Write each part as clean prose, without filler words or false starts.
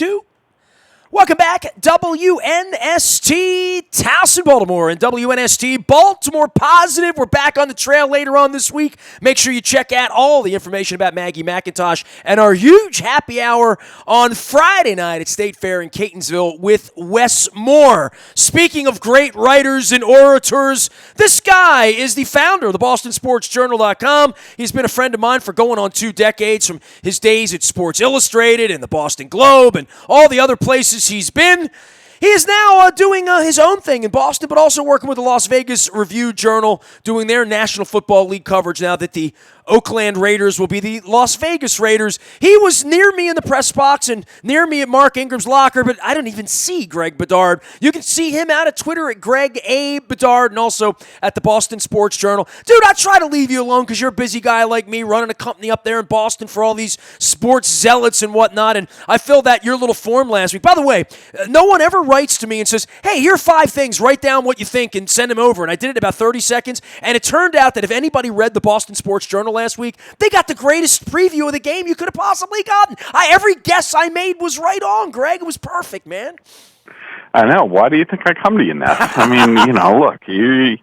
2. Welcome back, WNST Towson, Baltimore, and WNST Baltimore Positive. We're back on the trail later on this week. Make sure you check out all the information about Maggie McIntosh and our huge happy hour on Friday night at State Fair in Catonsville with Wes Moore. Speaking of great writers and orators, this guy is the founder of the BostonSportsJournal.com. He's been a friend of mine for going on 2 decades, from his days at Sports Illustrated and the Boston Globe and all the other places he's been. He is now doing his own thing in Boston, but also working with the Las Vegas Review-Journal, doing their National Football League coverage now that the Oakland Raiders will be the Las Vegas Raiders. He was near me in the press box and near me at Mark Ingram's locker, but I don't even see Greg Bedard. You can see him out at Twitter at Greg A. Bedard and also at the Boston Sports Journal. Dude, I try to leave you alone because you're a busy guy like me running a company up there in Boston for all these sports zealots and whatnot, and I filled out your little form last week. By the way, no one ever writes to me and says, hey, here are 5 things, write down what you think and send them over, and I did it in about 30 seconds, and it turned out that if anybody read the Boston Sports Journal last week, they got the greatest preview of the game you could have possibly gotten. Every guess I made was right on, Greg. It was perfect, man. I know. Why do you think I come to you, Ness? I mean, look, you're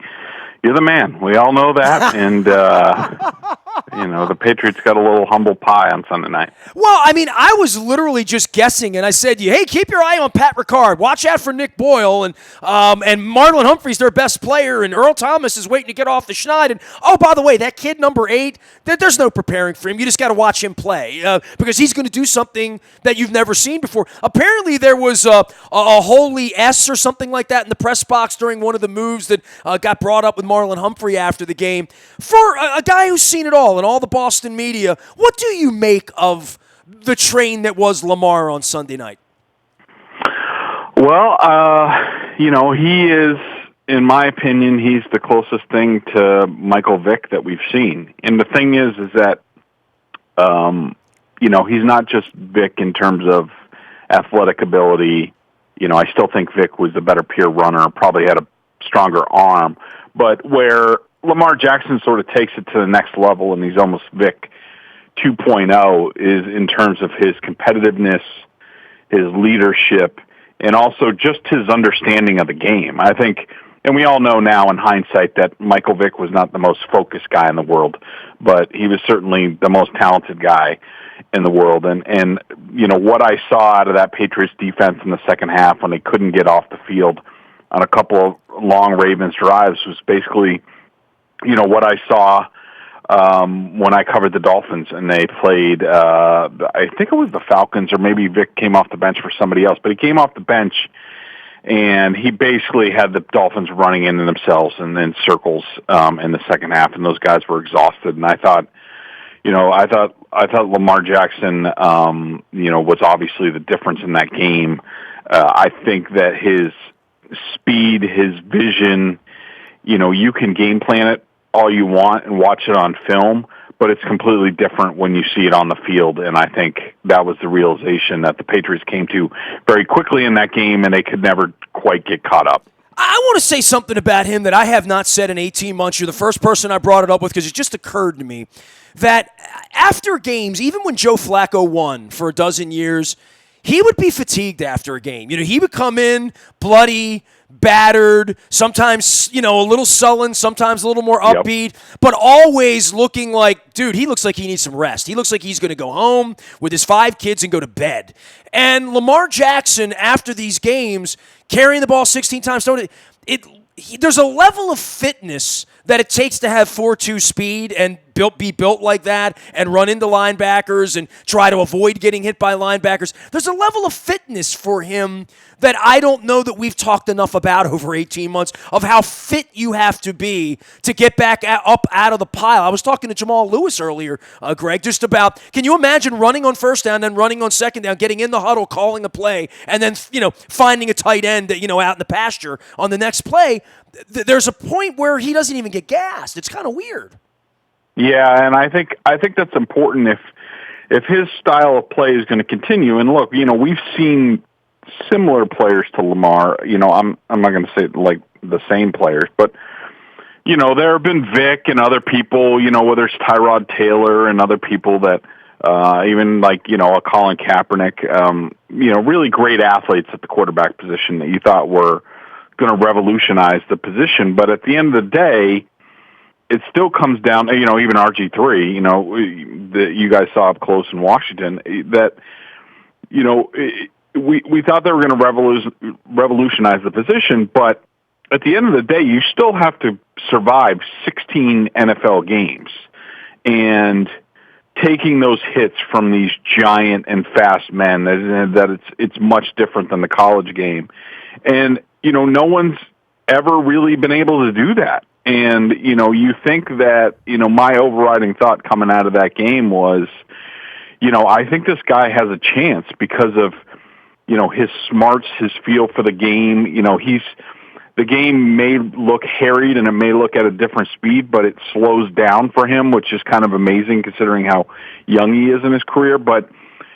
the man. We all know that, and the Patriots got a little humble pie on Sunday night. Well, I mean, I was literally just guessing, and I said, hey, keep your eye on Pat Ricard. Watch out for Nick Boyle, and Marlon Humphrey's their best player, and Earl Thomas is waiting to get off the schneid. And, oh, by the way, that kid, number 8, there's no preparing for him. You just got to watch him play because he's going to do something that you've never seen before. Apparently, there was a holy S or something like that in the press box during one of the moves that got brought up with Marlon Humphrey after the game. For a guy who's seen it all and all the Boston media, what do you make of the train that was Lamar on Sunday night? Well, he is, in my opinion, he's the closest thing to Michael Vick that we've seen. And the thing is that, he's not just Vick in terms of athletic ability. I still think Vick was the better pure runner, probably had a stronger arm. But where Lamar Jackson sort of takes it to the next level, and he's almost Vic 2.0, is in terms of his competitiveness, his leadership, and also just his understanding of the game. I think, and we all know now in hindsight that Michael Vick was not the most focused guy in the world, but he was certainly the most talented guy in the world. And what I saw out of that Patriots defense in the second half when they couldn't get off the field on a couple of long Ravens drives was basically, what I saw when I covered the Dolphins and they played, I think it was the Falcons, or maybe Vic came off the bench for somebody else, but he came off the bench and he basically had the Dolphins running into themselves and then circles in the second half, and those guys were exhausted. And I thought Lamar Jackson, was obviously the difference in that game. I think that his speed, his vision, you can game plan it all you want and watch it on film, but it's completely different when you see it on the field. And I think that was the realization that the Patriots came to very quickly in that game, and they could never quite get caught up. I want to say something about him that I have not said in 18 months. You're the first person I brought it up with because it just occurred to me that after games, even when Joe Flacco won for a dozen years, he would be fatigued after a game. He would come in bloody, battered, sometimes, a little sullen, sometimes a little more upbeat, but always looking like, dude, he looks like he needs some rest. He looks like he's going to go home with his 5 kids and go to bed. And Lamar Jackson, after these games, carrying the ball 16 times, there's a level of fitness that it takes to have 4.2 speed and be built like that and run into linebackers and try to avoid getting hit by linebackers. There's a level of fitness for him that I don't know that we've talked enough about over 18 months of how fit you have to be to get back up out of the pile. I was talking to Jamal Lewis earlier, Greg, just about, can you imagine running on first down, then running on second down, getting in the huddle, calling a play, and then, finding a tight end, out in the pasture on the next play? There's a point where he doesn't even get gassed. It's kind of weird. Yeah, and I think that's important if his style of play is going to continue. And look, we've seen similar players to Lamar. I'm not going to say like the same players, but there have been Vic and other people. Whether it's Tyrod Taylor and other people that even like, a Colin Kaepernick, really great athletes at the quarterback position that you thought were going to revolutionize the position. But at the end of the day, it still comes down, even RG3, that you guys saw up close in Washington, that, we thought they were going to revolutionize the position, but at the end of the day, you still have to survive 16 NFL games. And taking those hits from these giant and fast men, that it's much different than the college game. And, no one's ever really been able to do that. And, you think that, my overriding thought coming out of that game was, I think this guy has a chance because of, his smarts, his feel for the game. The game may look harried and it may look at a different speed, but it slows down for him, which is kind of amazing considering how young he is in his career. But,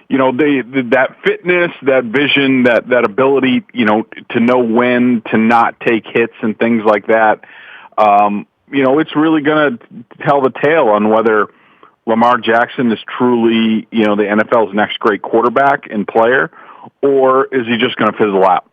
that fitness, that vision, that ability, to know when to not take hits and things like that, it's really going to tell the tale on whether Lamar Jackson is truly, the NFL's next great quarterback and player, or is he just going to fizzle out?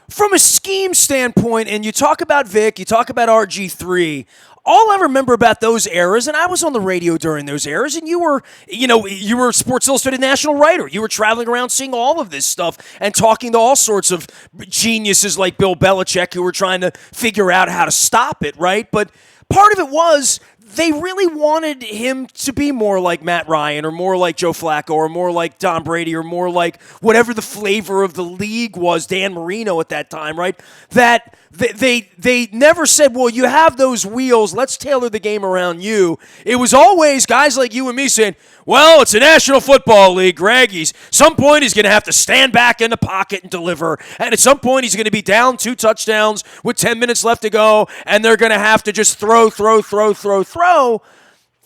From a scheme standpoint, and you talk about Vic, you talk about RG3, all I remember about those eras, and I was on the radio during those eras, and you were a Sports Illustrated national writer. You were traveling around seeing all of this stuff and talking to all sorts of geniuses like Bill Belichick who were trying to figure out how to stop it, right? But part of it was they really wanted him to be more like Matt Ryan or more like Joe Flacco or more like Tom Brady or more like whatever the flavor of the league was, Dan Marino at that time, right? That they never said, well, you have those wheels, let's tailor the game around you. It was always guys like you and me saying, well, it's a National Football League, Greg. Some point he's going to have to stand back in the pocket and deliver. And at some point he's going to be down 2 touchdowns with 10 minutes left to go, and they're going to have to just throw.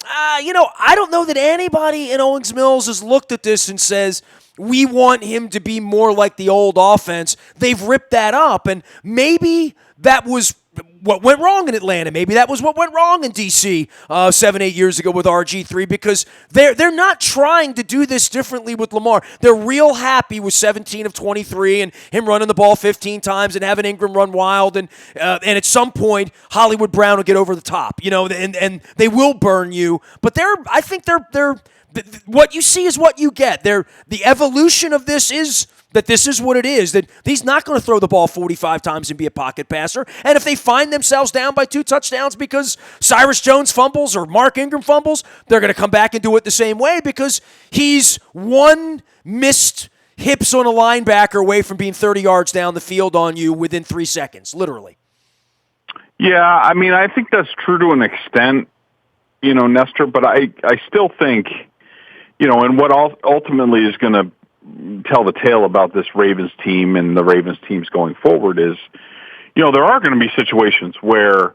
I don't know that anybody in Owings Mills has looked at this and says, we want him to be more like the old offense. They've ripped that up, and maybe that was what went wrong in Atlanta. Maybe that was what went wrong in D.C. 7-8 years ago with RG3, because they're not trying to do this differently with Lamar. They're real happy with 17 of 23 and him running the ball 15 times and having Ingram run wild, and at some point Hollywood Brown will get over the top, and they will burn you. But I think they're what you see is what you get. The evolution of this is that this is what it is, that he's not going to throw the ball 45 times and be a pocket passer. And if they find themselves down by 2 touchdowns because Cyrus Jones fumbles or Mark Ingram fumbles, they're going to come back and do it the same way because he's one missed hips on a linebacker away from being 30 yards down the field on you within 3 seconds, literally. Yeah, I think that's true to an extent, Nestor, but I still think, and what ultimately is going to tell the tale about this Ravens team and the Ravens teams going forward is, there are going to be situations where,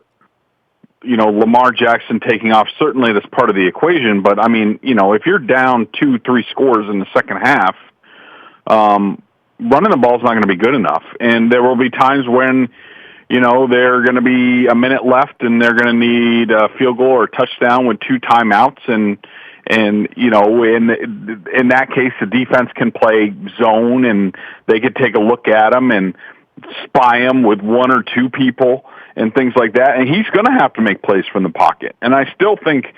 Lamar Jackson taking off, certainly that's part of the equation, but if you're down 2-3 scores in the second half, running the ball is not going to be good enough. And there will be times when, they're going to be a minute left and they're going to need a field goal or a touchdown with 2 timeouts, and in that case, the defense can play zone and they could take a look at him and spy him with 1 or 2 people and things like that. And he's going to have to make plays from the pocket. And I still think,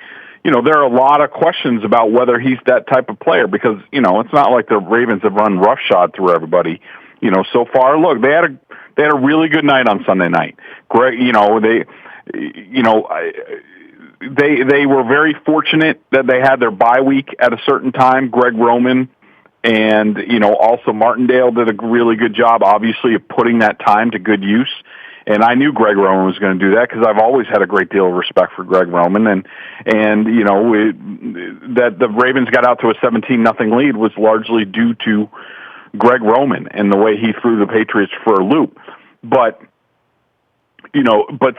there are a lot of questions about whether he's that type of player because, it's not like the Ravens have run roughshod through everybody, so far. Look, they had a really good night on Sunday night. Great, They were very fortunate that they had their bye week at a certain time. Greg Roman and, also Martindale did a really good job, obviously, of putting that time to good use. And I knew Greg Roman was going to do that because I've always had a great deal of respect for Greg Roman. And that the Ravens got out to a 17-0 lead was largely due to Greg Roman and the way he threw the Patriots for a loop. But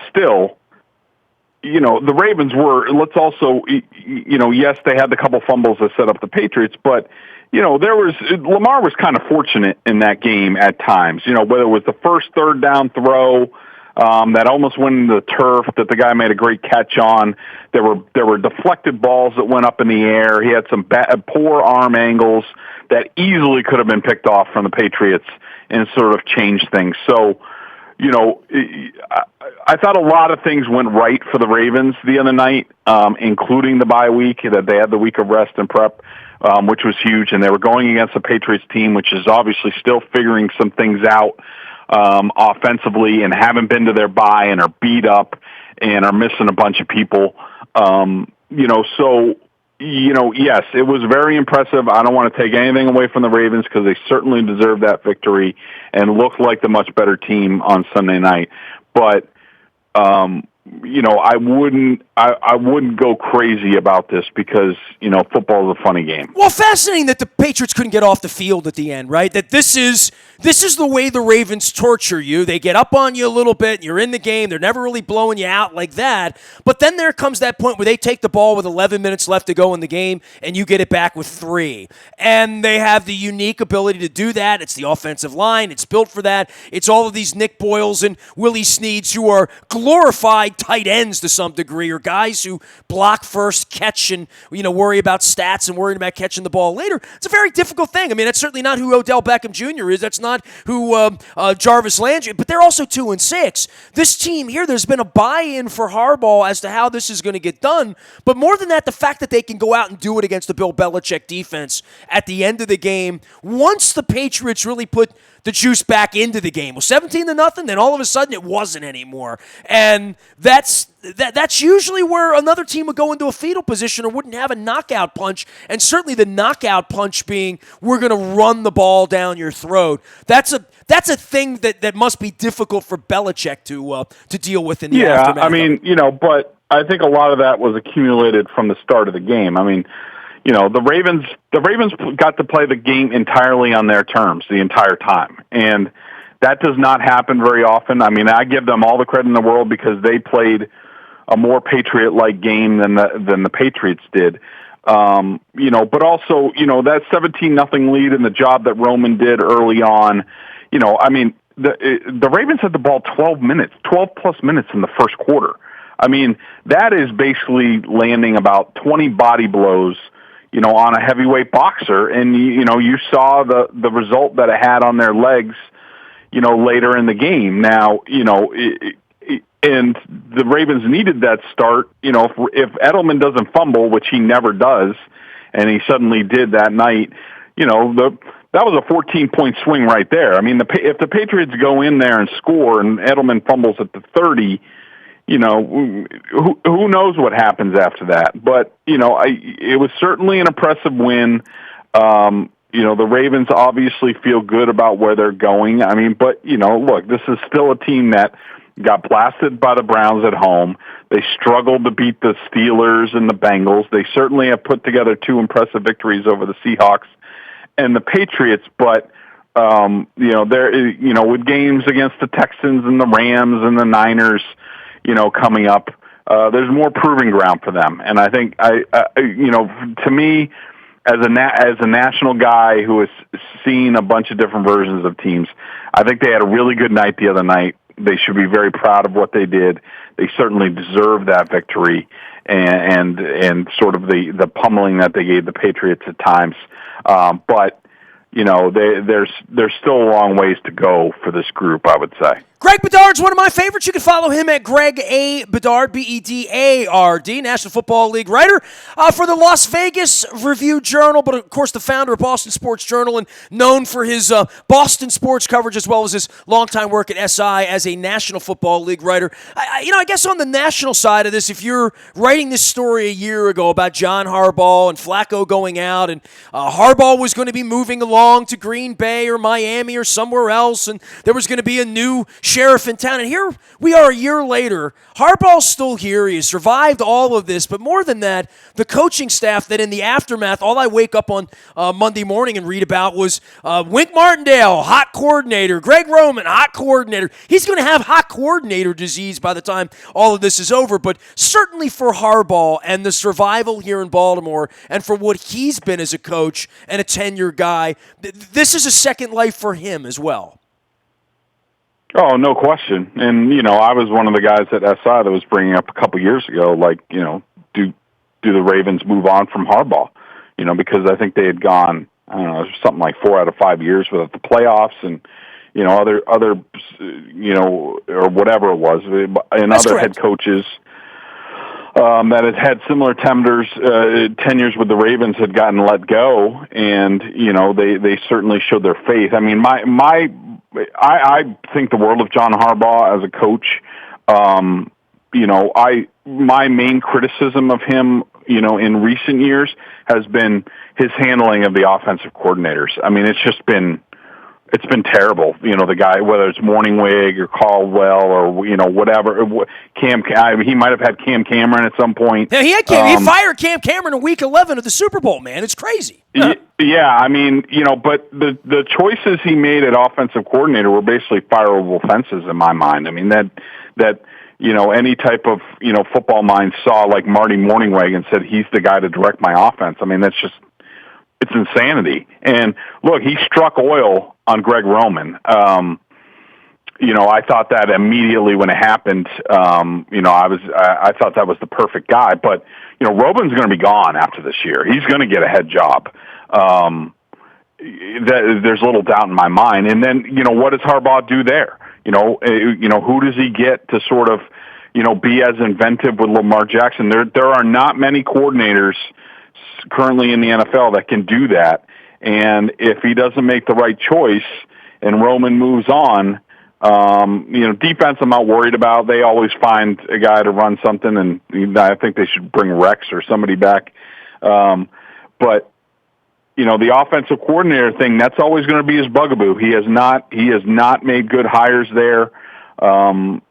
still, the Ravens were, let's also, yes, they had the couple fumbles that set up the Patriots, but, Lamar was kind of fortunate in that game at times, whether it was the first 3rd down throw, that almost went into the turf that the guy made a great catch on. There were deflected balls that went up in the air. He had some poor arm angles that easily could have been picked off from the Patriots and sort of changed things. So, I thought a lot of things went right for the Ravens the other night, including the bye week, that they had the week of rest and prep, which was huge, and they were going against the Patriots team, which is obviously still figuring some things out offensively and haven't been to their bye and are beat up and are missing a bunch of people. Yes, it was very impressive. I don't want to take anything away from the Ravens because they certainly deserve that victory and looked like the much better team on Sunday night. But I wouldn't go crazy about this because, football is a funny game. Well, fascinating that the Patriots couldn't get off the field at the end, right? That this is the way the Ravens torture you. They get up on you a little bit, and you're in the game. They're never really blowing you out like that. But then there comes that point where they take the ball with 11 minutes left to go in the game, and you get it back with 3. And they have the unique ability to do that. It's the offensive line. It's built for that. It's all of these Nick Boyles and Willie Sneads who are glorified tight ends to some degree, or guys who block first, catch, and worry about stats and worrying about catching the ball later. It's a very difficult thing. I mean, that's certainly not who Odell Beckham Jr. is. That's not who Jarvis Landry. But they're also 2-6. This team here, there's been a buy-in for Harbaugh as to how this is going to get done. But more than that, the fact that they can go out and do it against the Bill Belichick defense at the end of the game, once the Patriots really put the juice back into the game. Well, 17-0, then all of a sudden it wasn't anymore. And that's usually where another team would go into a fetal position or wouldn't have a knockout punch, and certainly the knockout punch being, we're going to run the ball down your throat. That's a thing that must be difficult for Belichick to deal with in the aftermath. Yeah, I mean, but I think a lot of that was accumulated from the start of the game. I mean, the Ravens got to play the game entirely on their terms the entire time. And that does not happen very often. I mean, I give them all the credit in the world because they played a more Patriot-like game than the Patriots did. But also, that 17-0 lead and the job that Roman did early on, the Ravens had the ball 12 plus minutes in the first quarter. I mean, that is basically landing about 20 body blows on a heavyweight boxer, and you saw the result that it had on their legs, later in the game. Now, and the Ravens needed that start. If Edelman doesn't fumble, which he never does, and he suddenly did that night, that was a 14-point swing right there. I mean, if the Patriots go in there and score, and Edelman fumbles at the 30. Who knows what happens after that? But, it was certainly an impressive win. The Ravens obviously feel good about where they're going. I mean, but, look, this is still a team that got blasted by the Browns at home. They struggled to beat the Steelers and the Bengals. They certainly have put together 2 impressive victories over the Seahawks and the Patriots, but with games against the Texans and the Rams and the Niners, coming up, there's more proving ground for them. And I think, to me, as a national guy who has seen a bunch of different versions of teams, I think they had a really good night the other night. They should be very proud of what they did. They certainly deserve that victory and sort of the pummeling that they gave the Patriots at times. But there's still a long ways to go for this group, I would say. Greg Bedard's one of my favorites. You can follow him at Greg A. Bedard, Bedard, National Football League writer for the Las Vegas Review-Journal, but of course the founder of Boston Sports Journal and known for his Boston sports coverage as well as his longtime work at SI as a National Football League writer. I guess on the national side of this, if you're writing this story a year ago about John Harbaugh and Flacco going out and Harbaugh was going to be moving along to Green Bay or Miami or somewhere else, and there was going to be a new sheriff in town, and here we are a year later. Harbaugh's still here. He has survived all of this, but more than that, the coaching staff that in the aftermath, all I wake up on Monday morning and read about was Wink Martindale, hot coordinator, Greg Roman, hot coordinator. He's going to have hot coordinator disease by the time all of this is over, but certainly for Harbaugh and the survival here in Baltimore and for what he's been as a coach and a tenure guy, this is a second life for him as well. Oh, no question. And, I was one of the guys at SI that was bringing up a couple years ago, like, do the Ravens move on from Harbaugh? Because I think they had gone, I don't know, something like 4 out of 5 years without the playoffs and, other, or whatever it was, and That's other correct. head coaches that had tenures with the Ravens had gotten let go, and they certainly showed their faith. I mean, I think the world of John Harbaugh as a coach. My main criticism of him, in recent years has been his handling of the offensive coordinators. I mean, it's been terrible. The guy, whether it's Morningwig or Caldwell or, whatever, he might have had Cam Cameron at some point. Yeah, he fired Cam Cameron in week 11 of the Super Bowl, man. It's crazy. Yeah, I mean, but the choices he made at offensive coordinator were basically fireable offenses in my mind. I mean, that any type of, football mind saw like Marty Morningweg and said, he's the guy to direct my offense. I mean, it's insanity. And look, he struck oil on Greg Roman. I thought that immediately when it happened. I thought that was the perfect guy. But Roman's going to be gone after this year. He's going to get a head job. There's little doubt in my mind. And then what does Harbaugh do there? Who does he get to sort of be as inventive with Lamar Jackson? There are not many coordinators currently in the NFL that can do that. And if he doesn't make the right choice and Roman moves on, defense I'm not worried about. They always find a guy to run something, and I think they should bring Rex or somebody back. But the offensive coordinator thing, that's always going to be his bugaboo. He has not made good hires there. And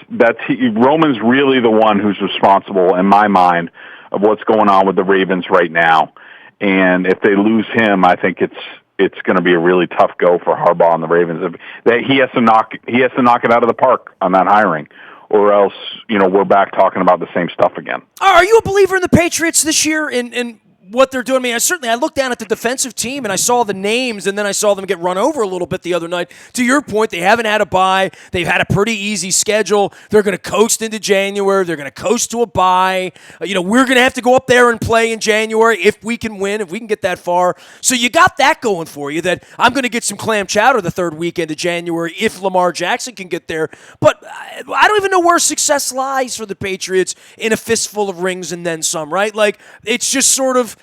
Roman's really the one who's responsible in my mind of what's going on with the Ravens right now. And if they lose him, I think it's going to be a really tough go for Harbaugh and the Ravens. He has to knock it out of the park on that hiring, or else we're back talking about the same stuff again. Are you a believer in the Patriots this year in what they're doing? I mean, I looked down at the defensive team and I saw the names, and then I saw them get run over a little bit the other night. To your point, they haven't had a bye. They've had a pretty easy schedule. They're going to coast into January. They're going to coast to a bye. We're going to have to go up there and play in January if we can win, if we can get that far. So you got that going for you, that I'm going to get some clam chowder the third weekend of January if Lamar Jackson can get there. But I don't even know where success lies for the Patriots in a fistful of rings and then some, right? Like, it's just sort of,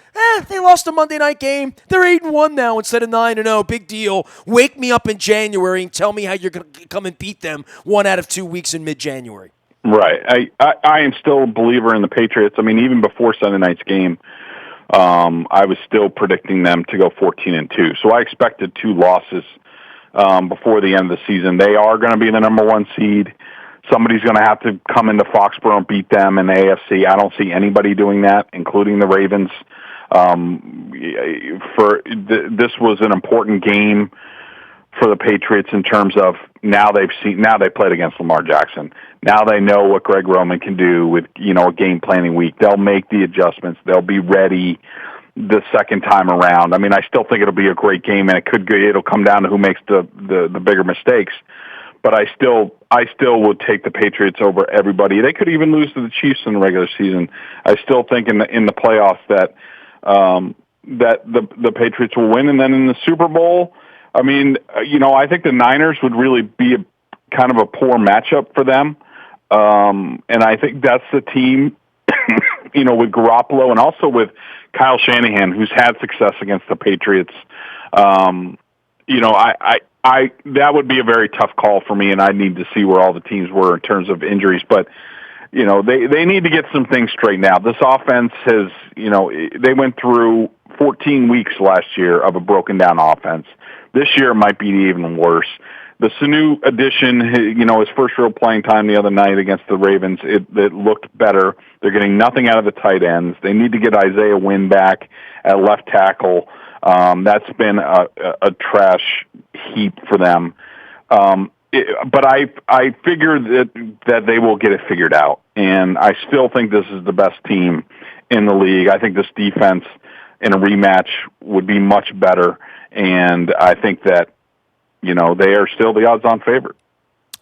they lost a Monday night game. They're 8-1 now instead of 9-0. Big deal. Wake me up in January and tell me how you're going to come and beat them 1 out of 2 weeks in mid-January. Right. I am still a believer in the Patriots. I mean, even before Sunday night's game, I was still predicting them to go 14-2. So I expected 2 losses before the end of the season. They are going to be the number 1 seed. Somebody's going to have to come into Foxborough and beat them in the AFC. I don't see anybody doing that, including the Ravens. This was an important game for the Patriots in terms of now they played against Lamar Jackson. Now they know what Greg Roman can do with a game planning week. They'll make the adjustments. They'll be ready the second time around. I mean, I still think it'll be a great game, and it'll come down to who makes the bigger mistakes. But I still would take the Patriots over everybody. They could even lose to the Chiefs in the regular season. I still think in the playoffs that the Patriots will win, and then in the Super Bowl, I mean, I think the Niners would really be kind of a poor matchup for them, and I think that's the team, with Garoppolo and also with Kyle Shanahan, who's had success against the Patriots. That would be a very tough call for me, and I need to see where all the teams were in terms of injuries. But, they need to get some things straightened out. This offense has, they went through 14 weeks last year of a broken down offense. This year it might be even worse. The Sanu addition, his first real playing time the other night against the Ravens, it looked better. They're getting nothing out of the tight ends. They need to get Isaiah Wynn back at left tackle. That's been a trash heap for them. But I figure that they will get it figured out. And I still think this is the best team in the league. I think this defense in a rematch would be much better. And I think that, they are still the odds-on favorite.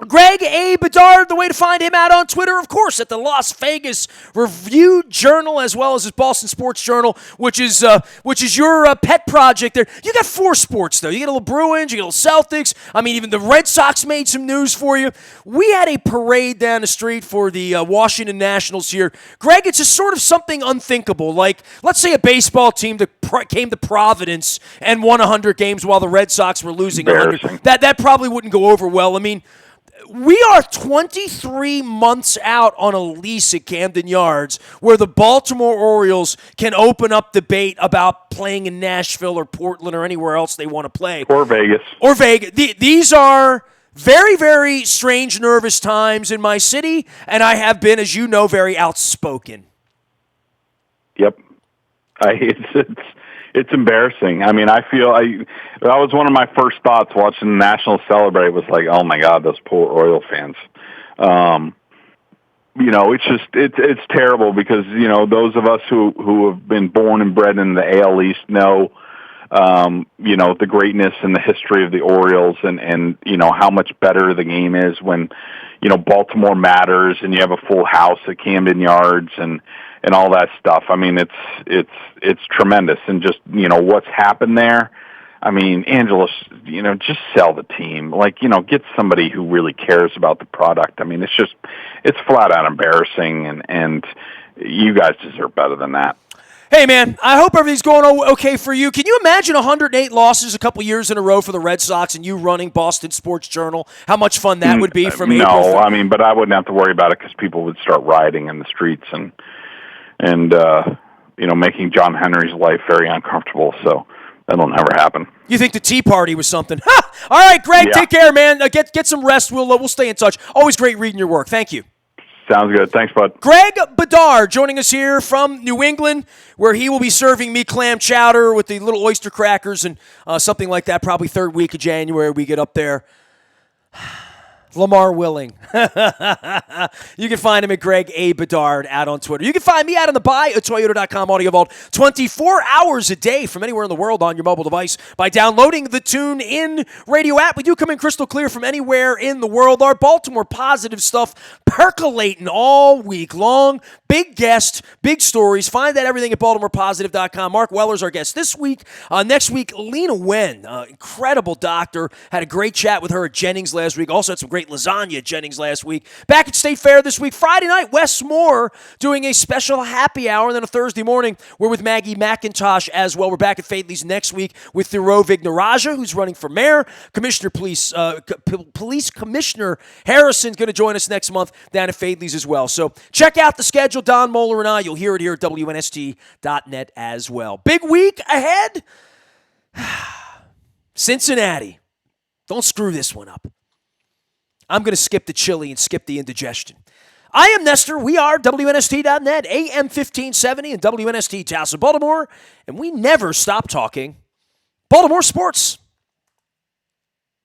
Greg A. Bedard, the way to find him out on Twitter, of course, at the Las Vegas Review-Journal, as well as his Boston Sports Journal, which is your pet project there. You got 4 sports, though. You get a little Bruins, you get a little Celtics. I mean, even the Red Sox made some news for you. We had a parade down the street for the Washington Nationals here. Greg, it's just sort of something unthinkable. Like, let's say a baseball team that came to Providence and won 100 games while the Red Sox were losing 100. That probably wouldn't go over well. I mean, we are 23 months out on a lease at Camden Yards where the Baltimore Orioles can open up debate about playing in Nashville or Portland or anywhere else they want to play. Or Vegas. These are very, very strange, nervous times in my city, and I have been, as you know, very outspoken. Yep. It's embarrassing. I mean, I feel that was one of my first thoughts watching the Nationals celebrate was like, oh my God, those poor Oriole fans. It's terrible because, those of us who have been born and bred in the AL East know, the greatness and the history of the Orioles and how much better the game is when, Baltimore matters and you have a full house at Camden Yards and all that stuff. I mean, it's tremendous. And just, what's happened there. I mean, Angelos, just sell the team. Like, get somebody who really cares about the product. I mean, it's flat out embarrassing and you guys deserve better than that. Hey, man, I hope everything's going okay for you. Can you imagine 108 losses a couple years in a row for the Red Sox and you running Boston Sports Journal? How much fun that would be from April? No, I mean, but I wouldn't have to worry about it because people would start rioting in the streets and making John Henry's life very uncomfortable. So that'll never happen. You think the Tea Party was something? Ha! All right, Greg, Take care, man. Get some rest. We'll stay in touch. Always great reading your work. Thank you. Sounds good. Thanks, bud. Greg Bedard joining us here from New England, where he will be serving me clam chowder with the little oyster crackers and something like that, probably third week of January we get up there. Lamar Willing. You can find him at Greg A. Bedard out on Twitter. You can find me out on the buy at Toyota.com Audio Vault 24 hours a day from anywhere in the world on your mobile device by downloading the TuneIn radio app. We do come in crystal clear from anywhere in the world. Our Baltimore positive stuff percolating all week long. Big guests, big stories. Find that everything at BaltimorePositive.com. Mark Weller's our guest this week. Next week, Lena Wen, incredible doctor. Had a great chat with her at Jennings last week. Also had some great lasagna at Jennings last week. Back at State Fair this week. Friday night, Wes Moore doing a special happy hour. And then a Thursday morning, we're with Maggie McIntosh as well. We're back at Fadley's next week with Thoreau Vignaraja, who's running for mayor. Police Commissioner Harrison's going to join us next month down at Fadley's as well. So check out the schedule. Don Moeller and I, you'll hear it here at WNST.net as well. Big week ahead. Cincinnati. Don't screw this one up. I'm going to skip the chili and skip the indigestion. I am Nestor. We are WNST.net, AM 1570 and WNST Towson, Baltimore. And we never stop talking Baltimore sports.